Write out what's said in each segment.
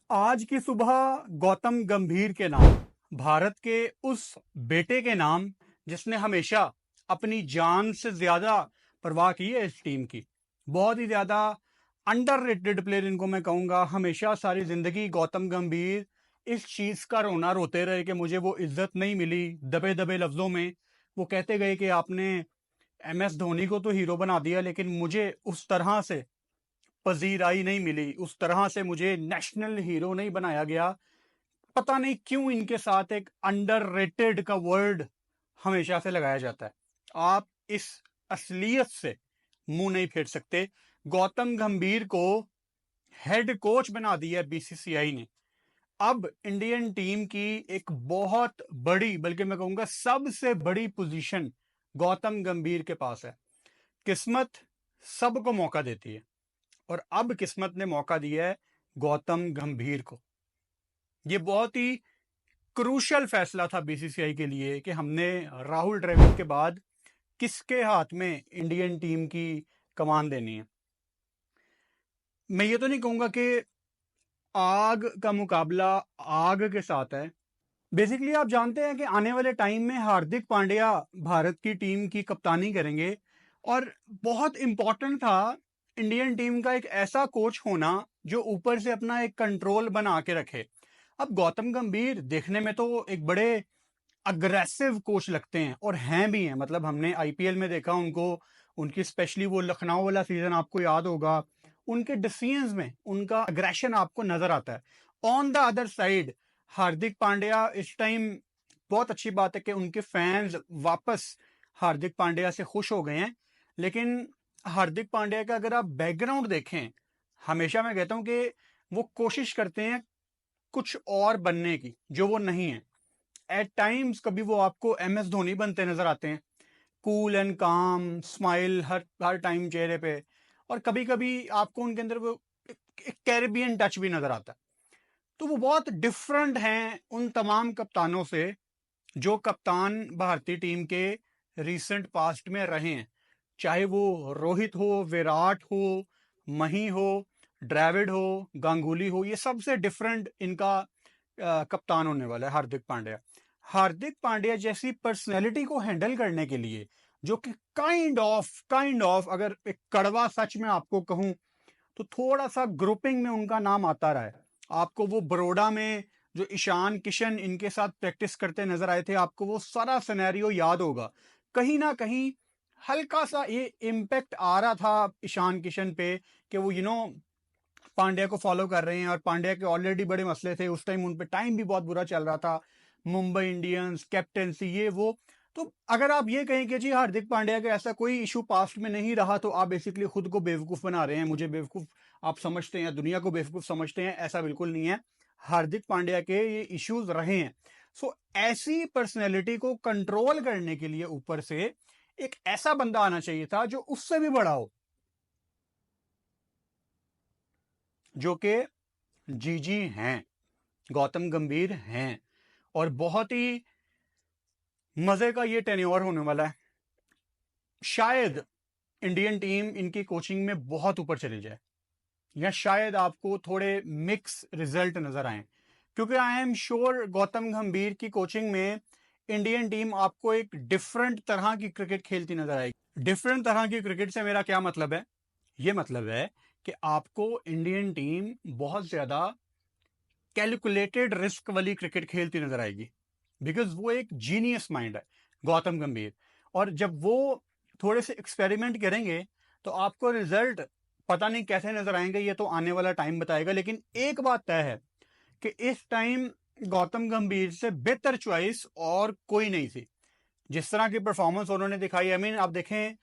आज की सुबह गौतम गंभीर के नाम, भारत के उस बेटे के नाम जिसने हमेशा अपनी जान से ज्यादा परवाह की है इस टीम की। बहुत ही ज्यादा अंडररेटेड प्लेयर इनको मैं कहूंगा। हमेशा सारी जिंदगी गौतम गंभीर इस चीज का रोना रोते रहे कि मुझे वो इज्जत नहीं मिली। दबे दबे लफ्जों में वो कहते गए कि आपने MS धोनी को तो हीरो बना दिया, लेकिन मुझे उस तरह से पजीराई नहीं मिली, उस तरह से मुझे नेशनल हीरो नहीं बनाया गया। पता नहीं क्यों इनके साथ एक अंडररेटेड का वर्ड हमेशा से लगाया जाता है। आप इस असलियत से मुंह नहीं फेर सकते। गौतम गंभीर को हेड कोच बना दिया BCCI ने। अब इंडियन टीम की एक बहुत बड़ी, बल्कि मैं कहूंगा सबसे बड़ी पोजीशन गौतम गंभीर के पास है। किस्मत सबको मौका देती है और अब किस्मत ने मौका दिया है गौतम गंभीर को। यह बहुत ही क्रूशल फैसला था BCCI के लिए कि हमने राहुल द्रविड़ के बाद किसके हाथ में इंडियन टीम की कमान देनी है। मैं ये तो नहीं कहूंगा कि आग का मुकाबला आग के साथ है। बेसिकली आप जानते हैं कि आने वाले टाइम में हार्दिक पांड्या भारत की टीम की कप्तानी करेंगे और बहुत इंपॉर्टेंट था इंडियन टीम का एक ऐसा कोच होना जो ऊपर से अपना एक कंट्रोल बना के रखे। अब गौतम गंभीर देखने में तो एक बड़े अग्रेसिव कोच लगते हैं और हैं भी हैं। मतलब हमने IPL में देखा उनको, उनकी स्पेशली वो लखनऊ वाला सीजन आपको याद होगा, उनके डिसीजंस में उनका अग्रेशन आपको नजर आता है। On the other side Hardik Pandya इस टाइम, बहुत अच्छी बात है कि उनके फैंस वापस हार्दिक पांड्या से खुश हो गए हैं, लेकिन हार्दिक पांड्या का अगर आप बैकग्राउंड देखें, हमेशा मैं कहता हूं कि वो कोशिश करते हैं कुछ और बनने की जो वो नहीं है। एट टाइम्स कभी वो आपको MS धोनी बनते नजर आते हैं, कूल एंड काम, स्माइल हर हर टाइम चेहरे पे, और कभी कभी आपको उनके अंदर वो एक कैरेबियन टच भी नजर आता है। तो वो बहुत डिफरेंट हैं उन तमाम कप्तानों से जो कप्तान भारतीय टीम के रिसेंट पास्ट में रहे हैं। चाहे वो रोहित हो, विराट हो, मही हो, द्रविड़ हो, गांगुली हो, ये सबसे डिफरेंट इनका कप्तान होने वाला है हार्दिक पांड्या। हार्दिक पांड्या जैसी पर्सनैलिटी को हैंडल करने के लिए, जो कि काइंड ऑफ अगर एक कड़वा सच में आपको कहूं तो थोड़ा सा ग्रुपिंग में उनका नाम आता रहा है। आपको वो बड़ौदा में जो ईशान किशन इनके साथ प्रैक्टिस करते नजर आए थे, आपको वो सारा सिनेरियो याद होगा। कहीं ना कहीं हल्का सा ये इम्पैक्ट आ रहा था ईशान किशन पे कि वो पांड्या को फॉलो कर रहे हैं, और पांड्या के ऑलरेडी बड़े मसले थे उस टाइम, उन पे टाइम भी बहुत बुरा चल रहा था, मुंबई इंडियंस, कैप्टेंसी, ये वो। तो अगर आप ये कहें कि जी हार्दिक पांड्या का ऐसा कोई इशू पास्ट में नहीं रहा, तो आप बेसिकली खुद को बेवकूफ बना रहे हैं। मुझे बेवकूफ आप समझते हैं, दुनिया को बेवकूफ समझते हैं, ऐसा बिल्कुल नहीं है। हार्दिक पांड्या के ये इश्यूज रहे हैं। सो ऐसी पर्सनैलिटी को कंट्रोल करने के लिए ऊपर से एक ऐसा बंदा आना चाहिए था जो उससे भी बड़ा हो, जो कि जीजी हैं, गौतम गंभीर हैं। और बहुत ही मजे का ये टेन्योर होने वाला है। शायद इंडियन टीम इनकी कोचिंग में बहुत ऊपर चली जाए, या शायद आपको थोड़े मिक्स रिजल्ट नजर आए, क्योंकि आई एम श्योर गौतम गंभीर की कोचिंग में इंडियन टीम आपको एक डिफरेंट तरह की क्रिकेट खेलती नजर आएगी। डिफरेंट तरह की क्रिकेट से मेरा क्या मतलब है? ये मतलब है कि आपको इंडियन टीम बहुत ज्यादा कैलकुलेटेड रिस्क वाली क्रिकेट खेलती नजर आएगी, बिकॉज वो एक जीनियस माइंड है गौतम गंभीर। और जब वो थोड़े से एक्सपेरिमेंट करेंगे तो आपको रिजल्ट पता नहीं कैसे नजर आएंगे, ये तो आने वाला टाइम बताएगा। लेकिन एक बात तय है कि इस टाइम गौतम गंभीर से बेहतर चॉइस और कोई नहीं थी। जिस तरह की परफॉर्मेंस उन्होंने दिखाई, आई मीन आप देखें,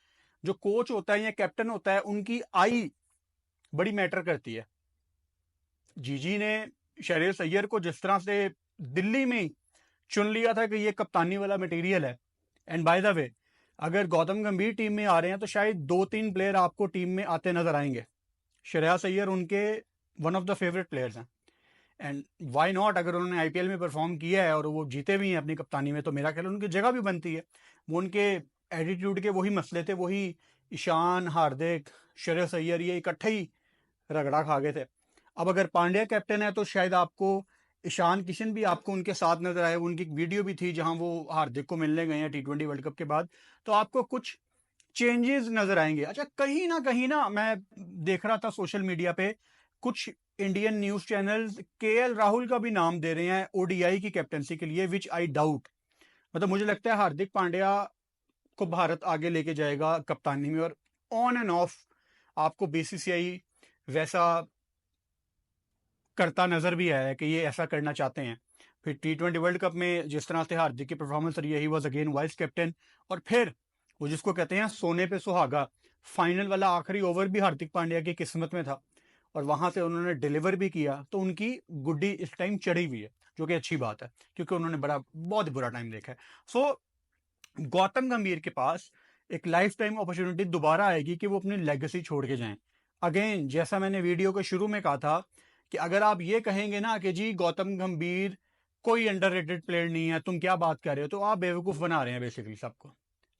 जो कोच होता है या कैप्टन होता है, उनकी आई बड़ी मैटर करती है। जीजी ने शरीर सैयर को जिस तरह से दिल्ली में ही चुन लिया था कि ये कप्तानी वाला मटेरियल है। एंड बाय द वे, अगर गौतम गंभीर टीम में आ रहे हैं तो शायद 2-3 प्लेयर आपको टीम में आते नजर आएंगे। श्रेयस अय्यर उनके one of the favourite players हैं, एंड वाई नॉट, अगर उन्होंने IPL में परफॉर्म किया है और वो जीते भी हैं अपनी कप्तानी में, तो मेरा ख्याल उनकी जगह भी बनती है। वो उनके एटीट्यूड के वही मसले थे, वही ईशान, हार्दिक, श्रेयस अय्यर, ये इकट्ठे ही रगड़ा खा गए थे। अब अगर पांड्या कैप्टन है तो शायद आपको ईशान किशन भी आपको उनके साथ नजर आए। उनकी एक वीडियो भी थी जहां वो हार्दिक को मिलने गए हैं T20 वर्ल्ड कप के बाद, तो आपको कुछ चेंजेस नजर आएंगे। अच्छा, कहीं ना मैं देख रहा था सोशल मीडिया पे कुछ Indian news channels KL Rahul का भी नाम दे रहे हैं ओडीआई की कैप्टनसी के लिए, विच आई डाउट। मतलब मुझे लगता है हार्दिक पांड्या को भारत आगे लेके जाएगा कप्तानी में, और ऑन एंड ऑफ आपको बीसीसीआई वैसा करता नजर भी आया है कि ये ऐसा करना चाहते हैं। फिर T20 वर्ल्ड कप में जिस तरह से हार्दिक की परफॉर्मेंस रही है, he was again vice captain, और फिर वो जिसको कहते हैं सोने पे सुहागा, फाइनल वाला आखिरी ओवर भी हार्दिक पांड्या की किस्मत में था और वहां से उन्होंने डिलीवर भी किया, तो उनकी गुड्डी इस टाइम चढ़ी हुई है, जो कि अच्छी बात है क्योंकि उन्होंने बहुत बुरा टाइम देखा है। सो गौतम गंभीर के पास एक लाइफ टाइम अपॉर्चुनिटी दोबारा आएगी कि वो अपनी लेगेसी छोड़ के जाएं। अगेन, जैसा मैंने वीडियो के शुरू में कहा था कि अगर आप ये कहेंगे ना कि जी गौतम गंभीर कोई अंडररेटेड प्लेयर नहीं है, तुम क्या बात कर रहे हो, तो आप बेवकूफ बना रहे हैं बेसिकली सबको।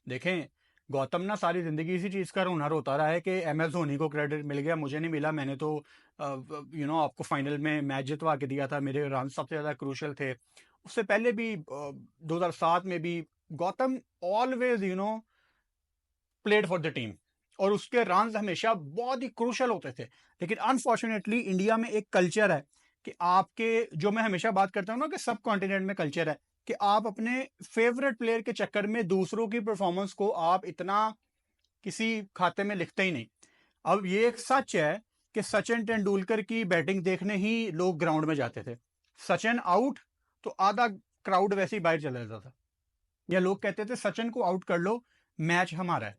देखें, गौतम ना सारी जिंदगी इसी चीज का हुनर होता रहा है कि MS धोनी को क्रेडिट मिल गया, मुझे नहीं मिला, मैंने तो आपको फाइनल में मैच जितवा के दिया था, मेरे रन सबसे ज्यादा क्रूशल थे। उससे पहले भी 2007 में भी Gautam always played for the team, और उसके रन हमेशा बहुत ही क्रूशल होते थे। लेकिन अनफॉर्चुनेटली इंडिया में एक कल्चर है कि आपके, जो मैं हमेशा बात करता हूँ ना कि सब कॉन्टिनेंट में कल्चर है कि आप अपने फेवरेट प्लेयर के चक्कर में दूसरों की परफॉर्मेंस को आप इतना किसी खाते में लिखते ही नहीं। अब ये एक सच है कि सचिन तेंदुलकर की बैटिंग देखने ही लोग ग्राउंड में जाते थे। सचिन आउट तो आधा क्राउड वैसे ही बाहर चला जाता था, या लोग कहते थे सचिन को आउट कर लो, मैच हमारा है।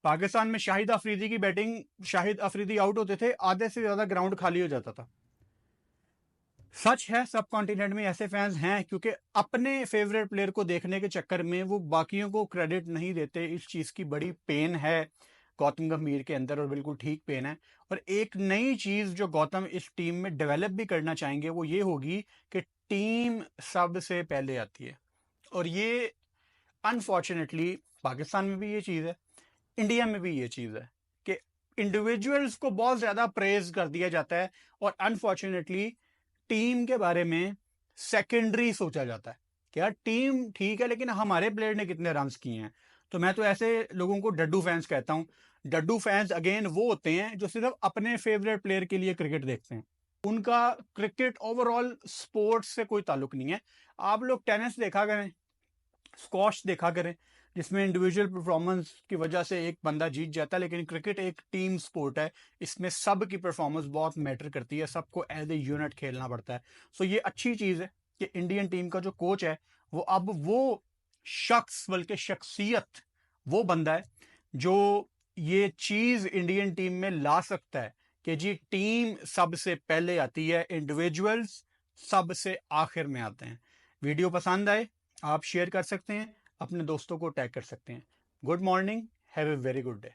पाकिस्तान में शाहिद अफरीदी की बैटिंग, शाहिद अफरीदी आउट होते थे, आधे से ज्यादा ग्राउंड खाली हो जाता था। सच है, सब कॉन्टिनेंट में ऐसे फैंस हैं क्योंकि अपने फेवरेट प्लेयर को देखने के चक्कर में वो बाकियों को क्रेडिट नहीं देते। इस चीज की बड़ी पेन है गौतम गंभीर के अंदर, और बिल्कुल ठीक पेन है। और एक नई चीज जो गौतम इस टीम में डेवलप भी करना चाहेंगे वो ये होगी कि टीम सबसे पहले आती है। और ये अनफॉर्चुनेटली पाकिस्तान में भी ये चीज है, इंडिया में भी ये चीज है कि इंडिविजुअल्स को बहुत ज्यादा प्रेज कर दिया जाता है और अनफॉर्चुनेटली टीम के बारे में सेकेंडरी सोचा जाता है कि यार टीम ठीक है लेकिन हमारे प्लेयर ने कितने रन किए हैं। तो मैं तो ऐसे लोगों को डड्डू फैंस कहता हूं। डड्डू फैंस अगेन वो होते हैं जो सिर्फ अपने फेवरेट प्लेयर के लिए क्रिकेट देखते हैं, उनका क्रिकेट ओवरऑल स्पोर्ट्स से कोई ताल्लुक नहीं है। आप लोग टेनिस देखा करें, स्क्वॉश देखा करें, जिसमें इंडिविजुअल परफॉर्मेंस की वजह से एक बंदा जीत जाता है, लेकिन क्रिकेट एक टीम स्पोर्ट है, इसमें सब की परफॉर्मेंस बहुत मैटर करती है, सबको एज ए यूनिट खेलना पड़ता है। सो ये अच्छी चीज़ है कि इंडियन टीम का जो कोच है वो अब वो शख्स, बल्कि शख्सियत, वो बंदा है जो ये चीज़ इंडियन टीम में ला सकता है कि जी टीम सबसे पहले आती है, इंडिविजुअल्स सबसे आखिर में आते हैं। वीडियो पसंद आए आप शेयर कर सकते हैं, अपने दोस्तों को टैग कर सकते हैं। Good morning, have a very good day.